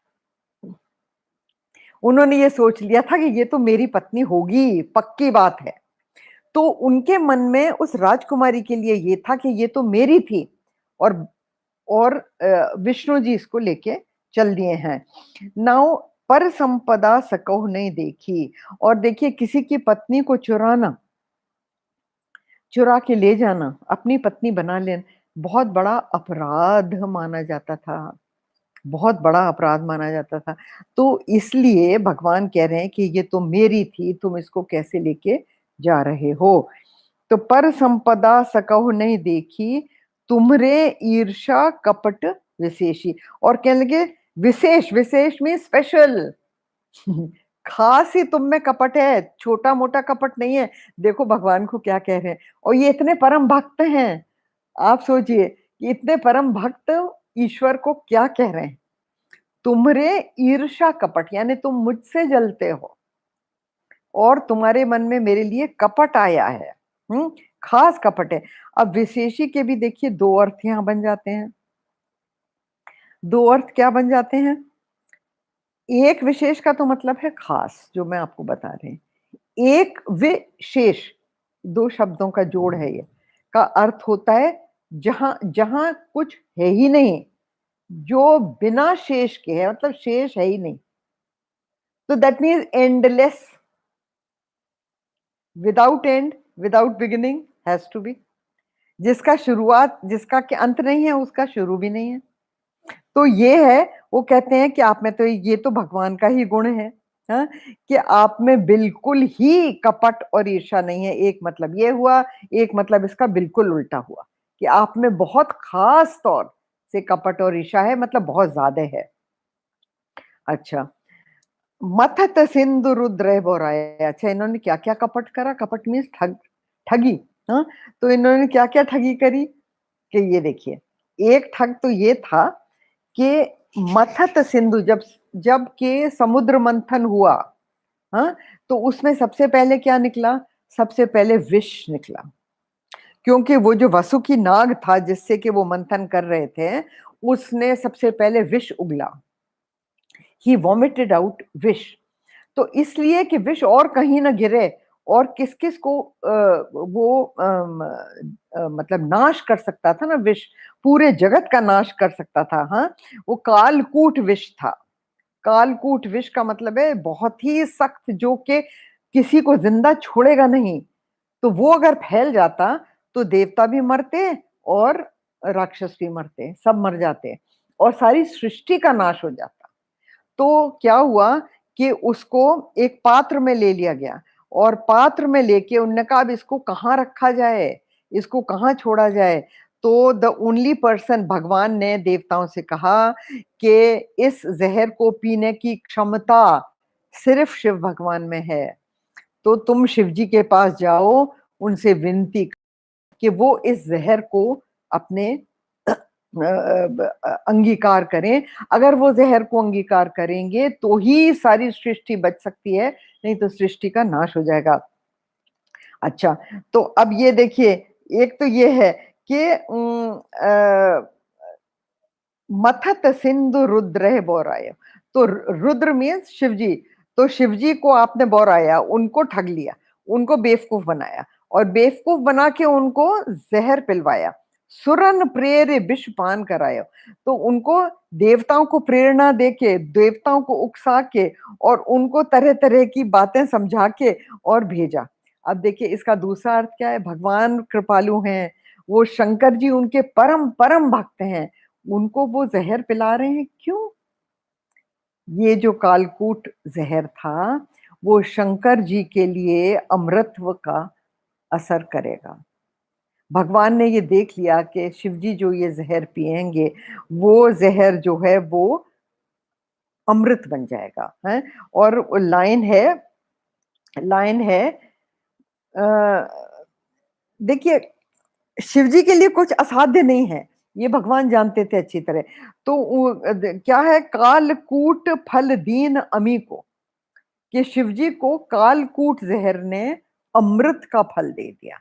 उन्होंने ये सोच लिया था कि ये तो मेरी पत्नी होगी, पक्की बात है। तो उनके मन में उस राजकुमारी के लिए ये था कि ये तो मेरी थी, और विष्णु जी इसको लेके चल दिए हैं। नाउ पर संपदा सकहु नहीं देखी, और देखिए किसी की पत्नी को चुराना, चुरा के ले जाना, अपनी पत्नी बना लेना, बहुत बड़ा अपराध माना जाता था, बहुत बड़ा अपराध माना जाता था। तो इसलिए भगवान कह रहे हैं कि ये तो मेरी थी, तुम इसको कैसे लेके जा रहे हो? तो पर संपदा सकहु नहीं देखी, तुमरे ईर्षा कपट विशेषी। और कहने लगे विशेष, विशेष में स्पेशल, खास ही तुम में कपट है, छोटा मोटा कपट नहीं है। देखो भगवान को क्या कह रहे हैं, और ये इतने परम भक्त हैं। आप सोचिए कि इतने परम भक्त ईश्वर को क्या कह रहे हैं, तुमरे ईर्षा कपट, यानी तुम मुझसे जलते हो और तुम्हारे मन में मेरे लिए कपट आया है। हम्म खास कपट है। अब विशेषी के भी देखिए दो अर्थ यहां बन जाते हैं। दो अर्थ क्या बन जाते हैं? एक विशेष का तो मतलब है खास, जो मैं आपको बता रहे हैं। एक विशेष, दो शब्दों का जोड़ है ये, का अर्थ होता है जहां जहां कुछ है ही नहीं, जो बिना शेष के है, मतलब शेष है ही नहीं। तो that means endless, without end, without beginning, has to be. जिसका शुरुआत, जिसका के अंत नहीं है, उसका शुरू भी नहीं है। तो ये है, वो कहते हैं कि आप में तो ये तो भगवान का ही गुण है, हाँ? कि आप में बिल्कुल ही कपट और ईर्ष्या नहीं है। एक मतलब ये हुआ, एक मतलब इसका बिल्कुल उल्टा हुआ कि आप में बहुत खास तौर से कपट और ईर्ष्या है, मतलब बहुत ज्यादा है। अच्छा, मथत सिंधु रुद्र बोराय। अच्छा, इन्होंने क्या क्या कपट करा? कपट मीन्स ठगी। हाँ, तो इन्होंने क्या क्या ठगी करी कि ये देखिए, एक ठग तो ये था कि मथत सिंधु, जब जब के समुद्र मंथन हुआ, हाँ, तो उसमें सबसे पहले क्या निकला? सबसे पहले विष निकला, क्योंकि वो जो वसुकी नाग था जिससे कि वो मंथन कर रहे थे, उसने सबसे पहले विष उगला। ही वॉमिटेड आउट विष। तो इसलिए कि विष और कहीं ना गिरे, और किस किस को वो मतलब नाश कर सकता था ना, विष पूरे जगत का नाश कर सकता था। हाँ, वो कालकूट विष था। कालकूट विष का मतलब है बहुत ही सख्त, जो कि किसी को जिंदा छोड़ेगा नहीं। तो वो अगर फैल जाता तो देवता भी मरते और राक्षस भी मरते, सब मर जाते, और सारी सृष्टि का नाश हो जाता। तो क्या हुआ कि उसको एक पात्र में ले लिया गया, और पात्र में लेके उन्होंने कहा अब इसको कहाँ रखा जाए, इसको कहाँ छोड़ा जाए? तो द ओनली पर्सन, भगवान ने देवताओं से कहा कि इस जहर को पीने की क्षमता सिर्फ शिव भगवान में है। तो तुम शिव जी के पास जाओ, उनसे विनती कि वो इस जहर को अपने अंगीकार करें। अगर वो जहर को अंगीकार करेंगे तो ही सारी सृष्टि बच सकती है, नहीं तो सृष्टि का नाश हो जाएगा। अच्छा, तो अब ये देखिए, एक तो ये है कि मथत सिंधु रुद्र बोराय। तो रुद्र मीन्स शिवजी। तो शिवजी को आपने बोराया, उनको ठग लिया, उनको बेवकूफ बनाया, और बेवकूफ बना के उनको जहर पिलवाया, सुरन प्रेर विष पान कराया। तो उनको देवताओं को प्रेरणा देके, देवताओं को उकसा के, और उनको तरह तरह की बातें समझा के और भेजा। अब देखिए इसका दूसरा अर्थ क्या है? भगवान कृपालु हैं, वो शंकर जी उनके परम परम भक्त हैं, उनको वो जहर पिला रहे हैं, क्यों? ये जो कालकूट जहर था, वो शंकर जी के लिए अमृतत्व का असर करेगा। भगवान ने ये देख लिया कि शिव जी जो ये जहर पिएंगे, वो जहर जो है वो अमृत बन जाएगा, हैं? और वो लाइन है अ, देखिए शिव जी के लिए कुछ असाध्य नहीं है, ये भगवान जानते थे अच्छी तरह। तो वो क्या है, कालकूट फल दीन अमी को, कि शिव जी को कालकूट ज़हर ने अमृत का फल दे दिया।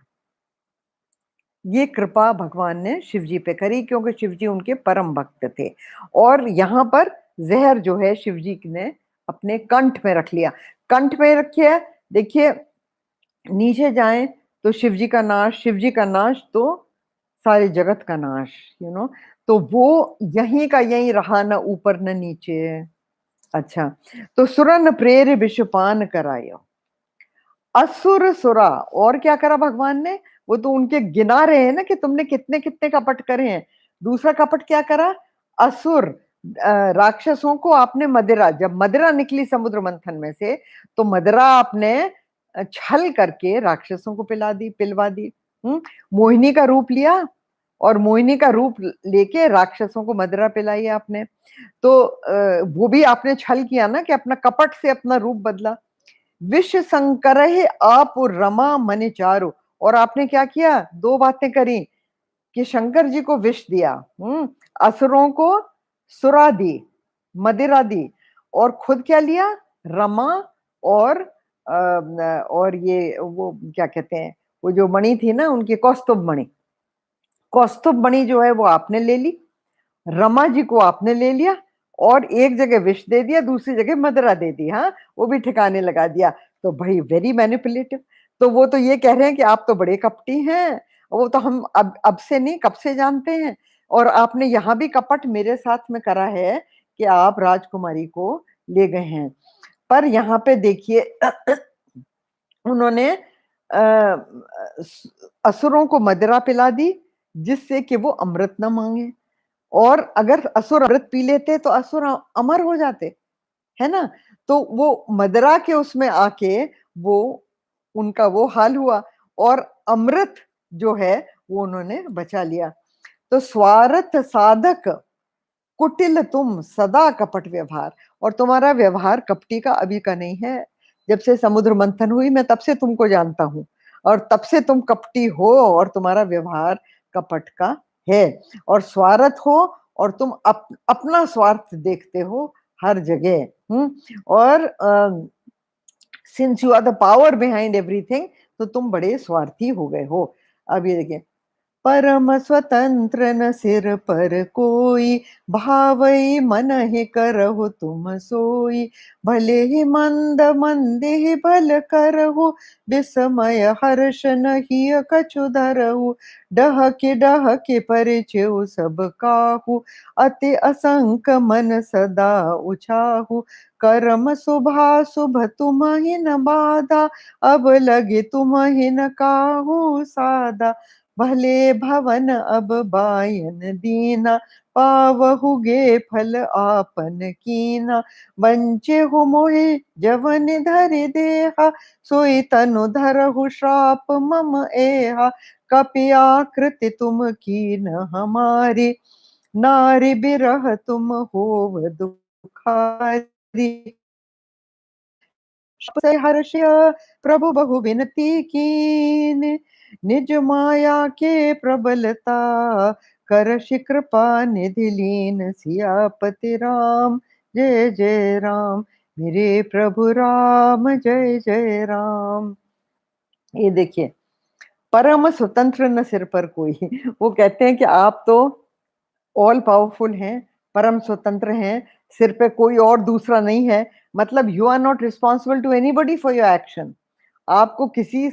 ये कृपा भगवान ने शिव जी पे करी क्योंकि शिव जी उनके परम भक्त थे। और यहाँ पर ज़हर जो है शिव जी ने अपने कंठ में रख लिया। कंठ में रखिए, देखिए नीचे जाएँ तो शिव जी का नाश, शिव जी का नाश तो सारे जगत का नाश, तो वो यहीं का यहीं रहा, ना ऊपर न नीचे। अच्छा, तो सुरन प्रेर विषपान करायो। असुर सुरा, और क्या करा भगवान ने? वो तो उनके गिना रहे हैं ना कि तुमने कितने कितने कपट करे हैं। दूसरा कपट क्या करा? असुर राक्षसों को आपने मदिरा, जब मदिरा निकली समुद्र मंथन में से, तो मदिरा आपने छल करके राक्षसों को पिलवा दी। मोहिनी का रूप लिया और मोहिनी का रूप लेके राक्षसों को मदिरा पिलाई आपने। तो वो भी आपने छल किया ना, कि अपना कपट से अपना रूप बदला। विष संकरहि आप रमा मन चारु, और आपने क्या किया? दो बातें करी, कि शंकर जी को विष दिया, असुरों को सुरा दी, मदिरा दी, और खुद क्या लिया? रमा, और और ये वो क्या कहते हैं, वो जो मणि थी ना उनकी, कौस्तुभ मणि, कौस्तुभ मणि जो है वो आपने ले ली, रमा जी को आपने ले लिया, और एक जगह विष दे दिया, दूसरी जगह मदिरा दे दी, हाँ, वो भी ठिकाने लगा दिया। तो भाई वेरी मैनिपुलेटिव। तो वो तो ये कह रहे हैं कि आप तो बड़े कपटी हैं, वो तो हम अब से नहीं, कब से जानते हैं। और आपने यहाँ भी कपट मेरे साथ में करा है, कि आप राजकुमारी को ले गए हैं। पर यहाँ पे देखिए उन्होंने असुरों को मदिरा पिला दी, जिससे कि वो अमृत न मांगे। और अगर असुर अमृत पी लेते तो असुर अमर हो जाते, है ना? तो वो मदिरा के उसमें आके वो उनका वो हाल हुआ, और अमृत जो है वो उन्होंने बचा लिया। तो स्वार्थ साधक कुटिल तुम सदा कपट व्यवहार, और तुम्हारा व्यवहार कपटी का अभी का नहीं है। जब से समुद्र मंथन हुई मैं तब से तुमको जानता हूँ, और तब से तुम कपटी हो, और तुम्हारा व्यवहार कपट का है, और स्वार्थ हो, और तुम अपना स्वार्थ देखते हो हर जगह। और since you are the power behind everything, तो तुम बड़े स्वार्थी हो गए हो। अब ये देखिए, परम स्वतंत्र न सिर पर कोई, भावई मन ही करहु तुम सोई। भले ही मंद मंदे ही भल करहु, विस्मय हर्ष नहीं कछु धरहु। डह के परिचय सब काहू, अति असंक मन सदा उछाहू। कर्म शुभा शुभ तुम ही न बाधा, अब लगे तुम ही न काहू सादा। भले भवन अब बायन दीना, पावहुगे फल आपन कीना। बंचे हो मोहे जवन धरि देहा, सोई तनु धरहु श्राप मम एहा। कपि आकृति तुम कीन हमारी, नारी बिरह तुम होव दुखारी। से हर्षय प्रभु बहु विनती कीन, निज माया के प्रबलता करषि कृपा निधि लीन। सियापति राम जय जय राम, मेरे प्रभु राम जय जय राम। ये देखिए, परम स्वतंत्र न सिर पर कोई। वो कहते हैं कि आप तो ऑल पावरफुल हैं, परम स्वतंत्र हैं, सिर पे कोई और दूसरा नहीं है। मतलब you are not responsible to anybody for your action. आपको किसी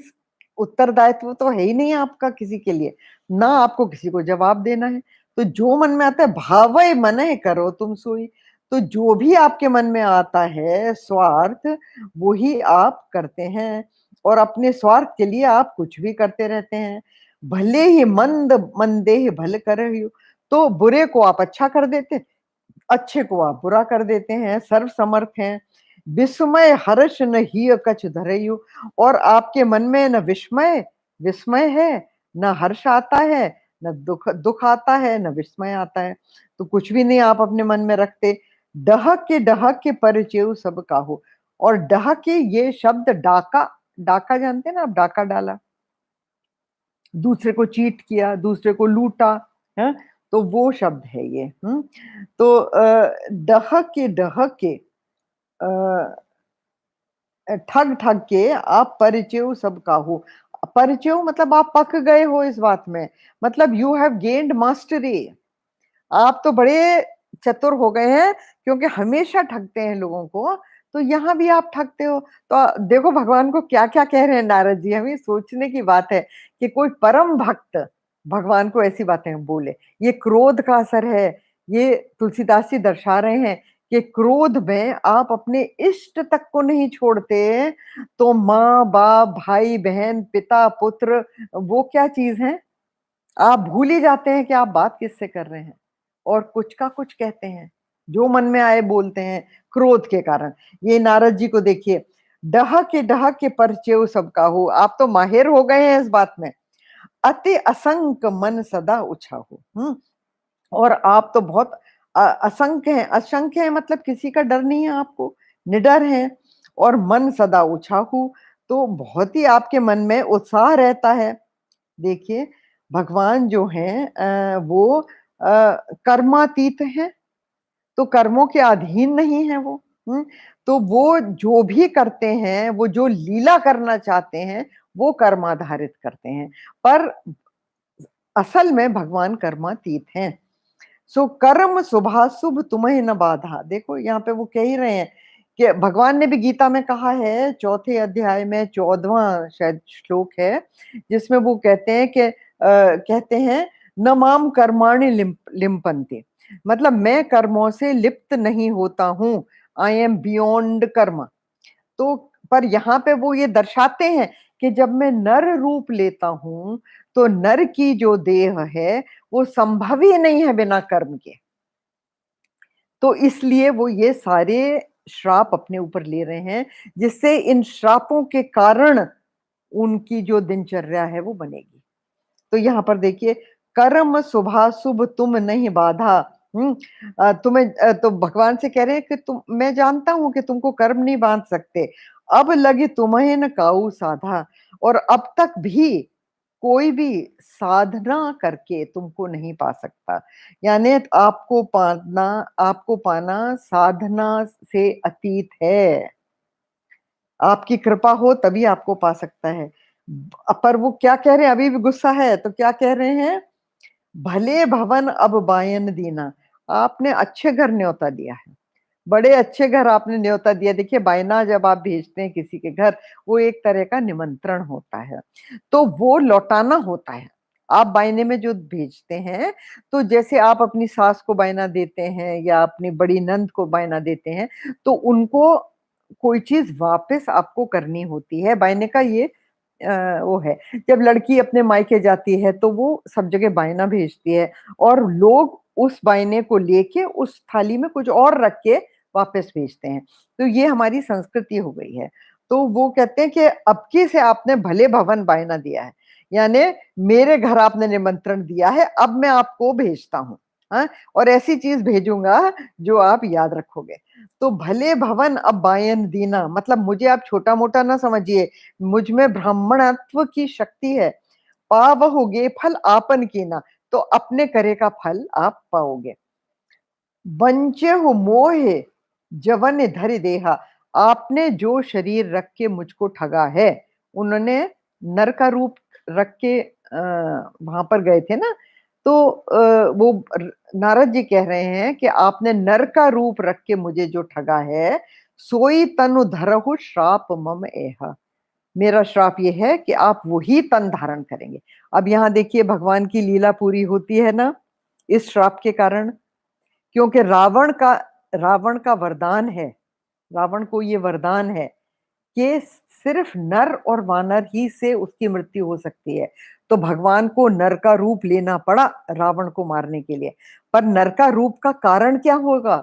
उत्तरदायित्व तो है ही नहीं आपका किसी के लिए, ना आपको किसी को जवाब देना है। तो जो मन में आता है, भावै मनहि करो तुम सोई। तो जो भी आपके मन में आता है स्वार्थ, वो ही आप करते हैं, और अपने स्वार्थ के लिए आप कुछ भी करते रहते हैं। भले ही मंद मंदेह भल करहियो, तो बुरे को आप अच्छा कर देते, अच्छे को आप बुरा कर देते हैं, सर्व समर्थ हैं। विस्मय हर्ष न हिय कछ धरयु, और आपके मन में न विस्मय विस्मय है, न हर्ष आता है, न दुख दुख आता है, न विस्मय आता है। तो कुछ भी नहीं आप अपने मन में रखते। डहक के परिचय सब काहू। और डहके ये शब्द डाका, डाका जानते हैं ना आप, डाका डाला, दूसरे को चीट किया, दूसरे को लूटा, हैं? तो वो शब्द है ये, तो डहक के ठग ठग के आप परिचय सब काहू। परिचय मतलब आप पक गए हो इस बात में, मतलब यू हैव गेन्ड मास्टरी। आप तो बड़े चतुर हो गए हैं, क्योंकि हमेशा ठगते हैं लोगों को, तो यहाँ भी आप ठगते हो। तो देखो भगवान को क्या-क्या कह रहे हैं नारद जी, हमें सोचने की बात है कि कोई परम भक्त भगवान को ऐसी बातें बोले। ये क्रोध का असर है, ये तुलसीदास जी दर्शा रहे हैं कि क्रोध में आप अपने इष्ट तक को नहीं छोड़ते, तो माँ-बाप, भाई-बहन, पिता-पुत्र वो क्या चीज़ है? आप भूल ही जाते हैं कि आप बात किससे कर रहे हैं, और कुछ का कुछ कहते हैं, जो मन में आए बोलते हैं क्रोध के कारण। ये नारद जी को देखिए, डह के परचेऊ सब काहू, आप तो माहिर हो गए हैं इस बात में। अति असंक मन सदा उछाहू, और आप तो बहुत असंख्य हैं। असंख्य है मतलब किसी का डर नहीं है आपको, निडर हैं, और मन सदा उछाहू, तो बहुत ही आपके मन में उत्साह रहता है। देखिए, भगवान जो हैं वो कर्मातीत हैं, तो कर्मों के अधीन नहीं है वो, तो वो जो भी करते हैं, वो जो लीला करना चाहते हैं, वो कर्माधारित करते हैं। पर असल में भगवान कर्मातीत हैं। सो कर्म शुभाशुभ तुम्हें न बाधा। देखो यहाँ पे वो कह ही रहे हैं कि भगवान ने भी गीता में कहा है, चौथे अध्याय में 14वां शायद श्लोक है, जिसमें वो कहते हैं कि कहते हैं न माम कर्माणि लिम्पन्ते, मतलब मैं कर्मों से लिप्त नहीं होता हूँ, आई एम बियॉन्ड कर्म। तो पर यहाँ पे वो ये दर्शाते हैं कि जब मैं नर रूप लेता हूँ, तो नर की जो देह है वो संभव ही नहीं है बिना कर्म के। तो इसलिए वो ये सारे श्राप अपने ऊपर ले रहे हैं, जिससे इन श्रापों के कारण उनकी जो दिनचर्या है वो बनेगी। तो यहाँ पर देखिए, कर्म शुभाशुभ तुम नहीं बाधा। तुम्हें तो भगवान से कह रहे हैं कि तुम, मैं जानता हूं कि तुमको कर्म नहीं बांध सकते, अब लगे तुम्हें न काऊ साधा, और अब तक भी कोई भी साधना करके तुमको नहीं पा सकता। यानी आपको पाना साधना से अतीत है। आपकी कृपा हो तभी आपको पा सकता है। पर वो क्या कह रहे हैं, अभी भी गुस्सा है तो क्या कह रहे हैं, भले भवन अब बायन दीना। आपने अच्छे घर न्योता दिया है, बड़े अच्छे घर आपने न्योता दिया। देखिए बायना जब आप भेजते हैं किसी के घर, वो एक तरह का निमंत्रण होता है, तो वो लौटाना होता है। आप बायने में जो भेजते हैं, तो जैसे आप अपनी सास को बायना देते हैं या अपनी बड़ी नंद को बायना देते हैं, तो उनको कोई चीज वापस आपको करनी होती है। बायने का ये वो है। जब लड़की अपने मायके जाती है, तो वो सब जगह बायना भेजती है, और लोग उस बायने को लेके उस थाली में कुछ और रख के वापस भेजते हैं। तो ये हमारी संस्कृति हो गई है। तो वो कहते हैं कि अबकी से आपने भले भवन बायना दिया है, यानी मेरे घर आपने निमंत्रण दिया है, अब मैं आपको भेजता हूँ, हाँ? और ऐसी चीज भेजूंगा जो आप याद रखोगे। तो भले भवन अब बायन दीना, मतलब मुझे आप छोटा मोटा ना समझिए, मुझ में ब्राह्मणत्व की शक्ति है। पावहुगे फल आपन कीना, तो अपने करे का फल आप पाओगे। बंचे हो मोहे जवन धरि देहा, आपने जो शरीर रख के मुझको ठगा है, उन्होंने नर का रूप रख के वहां पर गए थे ना, तो वो नारद जी कह रहे हैं कि आपने नर का रूप रख के मुझे जो ठगा है, सोई तनु धरहु श्राप मम एहा। मेरा श्राप ये है कि आप वही तन धारण करेंगे। अब यहाँ देखिए भगवान की लीला पूरी होती है ना, इस श्राप के कारण, क्योंकि रावण का वरदान है, रावण को ये वरदान है कि सिर्फ नर और वानर ही से उसकी मृत्यु हो सकती है। तो भगवान को नर का रूप लेना पड़ा रावण को मारने के लिए। पर नर का रूप का कारण क्या होगा?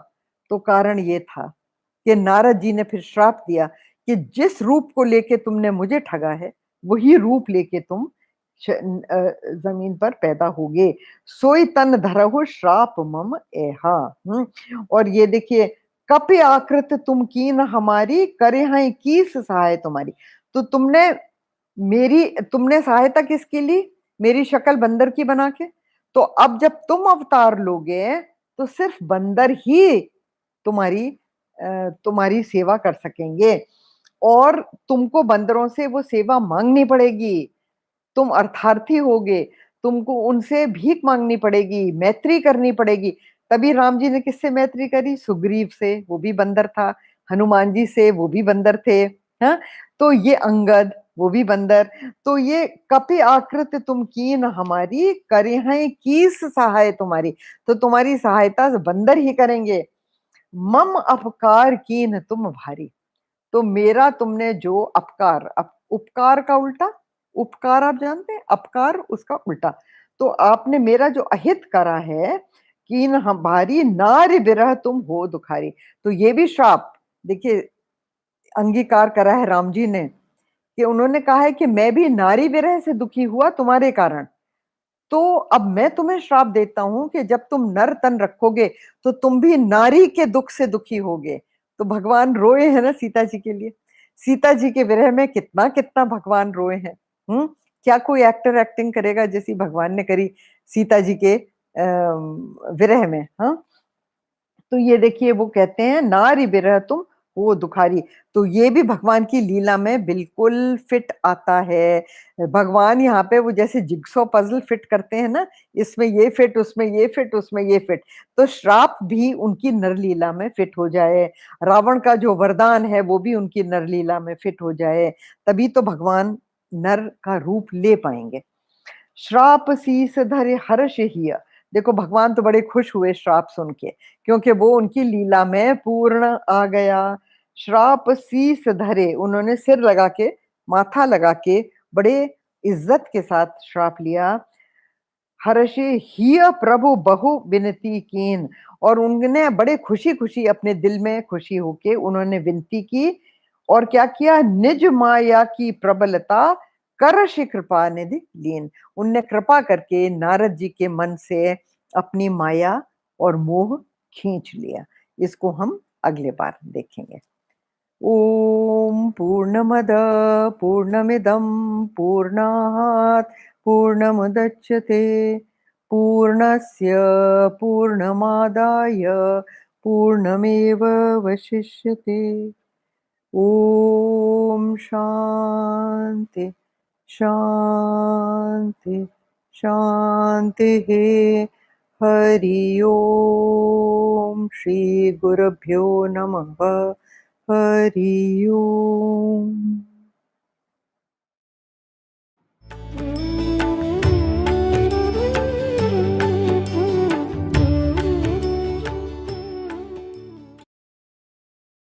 तो कारण ये था कि नारद जी ने फिर श्राप दिया कि जिस रूप को लेके तुमने मुझे ठगा है, वही रूप लेके तुम ज़मीन पर पैदा होगे। सोई तन धरहु श्राप मम एहा। और ये देखिए, कपि आकृत तुम कीन हमारी, करे हैं कीस सहाय तुम्हारी। तो तुमने सहायता किसकी ली? मेरी शक्ल बंदर की बना के। तो अब जब तुम अवतार लोगे, तो सिर्फ बंदर ही तुम्हारी तुम्हारी सेवा कर सकेंगे, और तुमको बंदरों से वो सेवा मांगनी पड़ेगी। तुम अर्थार्थी होगे, तुमको उनसे भीख मांगनी पड़ेगी, मैत्री करनी पड़ेगी। तभी राम जी ने किससे मैत्री करी? सुग्रीव से, वो भी बंदर था। हनुमान जी से, वो भी बंदर थे। हाँ, तो ये अंगद, वो भी बंदर। तो ये कपि आकृत तुम कीन हमारी, करे हैं कीस सहाय तुम्हारी। तो तुम्हारी सहायता बंदर ही करेंगे। मम अपकार कीन तुम भारी। तो मेरा तुमने जो उपकार का उल्टा, उपकार आप जानते हैं, अपकार उसका उल्टा। तो आपने मेरा जो अहित करा है, कीन हमारी नारी विरह तुम हो दुखारी। तो ये भी श्राप देखिए अंगीकार करा है राम जी ने, कि उन्होंने कहा है कि मैं भी नारी विरह से दुखी हुआ तुम्हारे कारण। तो अब मैं तुम्हें श्राप देता हूं कि जब तुम नर तन रखोगे, तो तुम भी नारी के दुख से दुखी होगे। तो भगवान रोए हैं ना सीता जी के लिए। सीता जी के विरह में कितना कितना भगवान रोए हैं। क्या कोई एक्टर एक्टिंग करेगा जैसी भगवान ने करी सीता जी के विरह में? हाँ, तो ये देखिए वो कहते हैं नारी विरह तुम हो दुखारी। तो ये भी भगवान की लीला में बिल्कुल फिट आता है। भगवान यहाँ पे वो जैसे जिग्सॉ पजल फिट करते हैं ना, इसमें ये फिट, उसमें ये फिट, उसमें ये फिट। तो श्राप भी उनकी नरलीला में फिट हो जाए, रावण का जो वरदान है वो भी उनकी नरलीला में फिट हो जाए, तभी तो भगवान नर का रूप ले पाएंगे। श्राप शीस धरे हर्ष हिय। देखो भगवान तो बड़े खुश हुए श्राप सुन के, क्योंकि वो उनकी लीला में पूर्ण आ गया। श्राप शीस धरे, उन्होंने सिर लगा के, माथा लगा के, बड़े इज्जत के साथ श्राप लिया। हर्षे हिय प्रभु बहु विनती कीन, और उन्होंने बड़े खुशी खुशी अपने दिल में खुशी होके उन्होंने विनती की। और क्या किया? निज माया की प्रबलता करश कृपा निधि लीन। उनने कृपा करके नारद जी के मन से अपनी माया और मोह खींच लिया। इसको हम अगले बार देखेंगे। ॐ पूर्णमद पूर्णमिदं पूर्णात् पूर्णमुदच्यते पूर्णस्य पूर्णमादाय पूर्णमेवावशिष्यते। ॐ शान्ति शान्ति शान्तिः। हरि ओम श्री गुरुभ्यो नमः। हरि ओम।